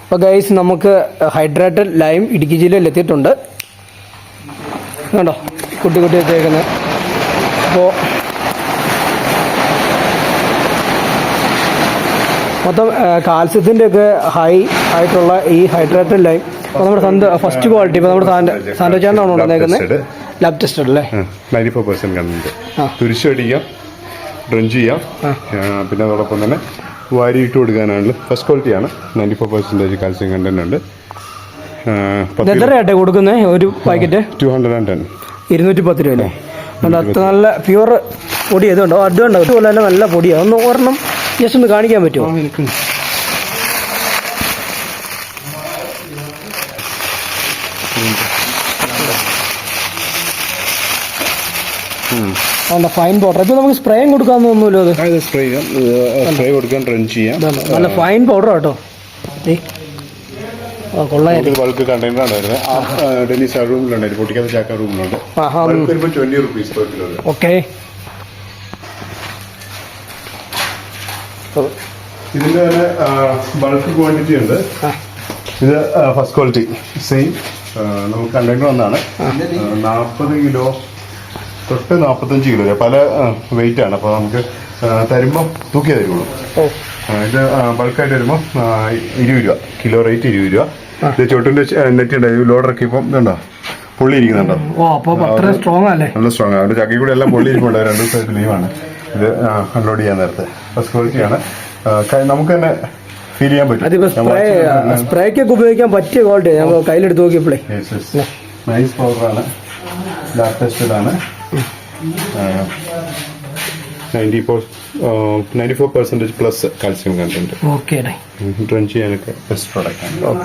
അപ്പോൾ ഗൈസ് നമുക്ക് hydrated lime Idukki ജില്ലയിൽ എത്തിയിട്ടുണ്ട്. കണ്ടോ കുട്ടി കുട്ടി വെച്ചേക്കുന്നത്. അപ്പോൾ മൊത്തം കാൽസ്യത്തിൻ്റെ ഒക്കെ ഹൈ ആയിട്ടുള്ള ഈ ഹൈഡ്രേറ്റഡ് ലൈം അപ്പോൾ നമ്മുടെ ഫസ്റ്റ് ക്വാളിറ്റി ഇപ്പോൾ നമ്മുടെ സാൻഡോച്ചാനാണോ വന്നേക്കുന്നത്? ലാബ് ടെസ്റ്റഡ് അല്ലേ? 94% കണ്ടന്റ്. തുരിശടിക്കാം, ഡ്രഞ്ച് ചെയ്യാം, പിന്നെ അതോടൊപ്പം തന്നെ വാരിയിട്ട് കൊടുക്കാനാണ്. ഫസ്റ്റ് ക്വാളിറ്റിയാണ്. 94% കാൽസ്യം കണ്ടന്റ് ഉണ്ട്. എത്രയാട്ടെ കൊടുക്കുന്നത് ഒരു പാക്കറ്റ്? 210. 210 രൂപ അല്ലേ? അത്ര നല്ല പ്യുവർ പൊടി ഏതുണ്ടോ അതുണ്ടോ? അതുപോലെ തന്നെ നല്ല പൊടിയാണ്. ഒന്ന് ഒരെണ്ണം ജസ്റ്റ് ഒന്ന് കാണിക്കാൻ പറ്റുമോ? Fine powder. ഇപ്പൊ നമുക്ക് സ്പ്രേയും കൊടുക്കാൻ തോന്നുമല്ലോ. അത് സ്പ്രേ കൊടുക്കാൻ, ഡ്രഞ്ച് ചെയ്യാം. നല്ല ഫൈൻ പൗഡർ കേട്ടോ. ബൾക്ക് കണ്ടെയ്നറാണ് വരുന്നത്. ഡെന്നിസ് റൂമിലുണ്ട്, പൊട്ടിക്കാത്ത ചാക്ക റൂമിലുണ്ട്. 20 rupees per kilo. ഓക്കെ. ഇതിന്റെ തന്നെ ബൾക്ക് ക്വാണ്ടിറ്റി ഉണ്ട്. ഇത് ഫസ്റ്റ് ക്വാളിറ്റി സെയിം. നമുക്ക് കണ്ടെയ്നർ ഒന്നാണ്. 40 കിലോ തൊട്ട് 45 കിലോ പല വെയിറ്റ് ആണ്. അപ്പോൾ നമുക്ക് തരുമ്പം തൂക്കിയേ തരുള്ളൂ. ഇത് ബൾക്കായിട്ട് വരുമ്പോൾ 20 രൂപ കിലോ, റേറ്റ് 20 രൂപ. ഇത് ചോട്ടിന്റെ നെറ്റ് ഉണ്ട്. ലോഡറൊക്കെ ഇപ്പം ഇതുണ്ടോ പൊള്ളി ഇരിക്കുന്നുണ്ടോ? നല്ല സ്ട്രോങ് ആണ്. അവിടെ ചക്കി കൂടെ എല്ലാം പൊള്ളി ഇരിക്കുന്നുണ്ട്. 2 ദിവസമായിട്ട് ലീവാണ്. ഇത് അൺലോഡ് ചെയ്യാൻ നേരത്തെ. ഫസ്റ്റ് ക്വാളിറ്റിയാണ്. നമുക്ക് തന്നെ ഫീൽ ചെയ്യാൻ പറ്റും. സ്പ്രേക്കൊക്കെ ഉപയോഗിക്കാൻ പറ്റിയ ക്വാളിറ്റി. ഞങ്ങൾ കയ്യിലെടുത്ത് നോക്കിയപ്പോഴേ നൈസ് പൗഡറാണ്. ലാബ് ടെസ്റ്റഡ് ആണ്. 94% plus calcium content. Okay. Drench ചെയ്യാനൊക്കെ ബെസ്റ്റ് പ്രോഡക്റ്റ് ആണ്.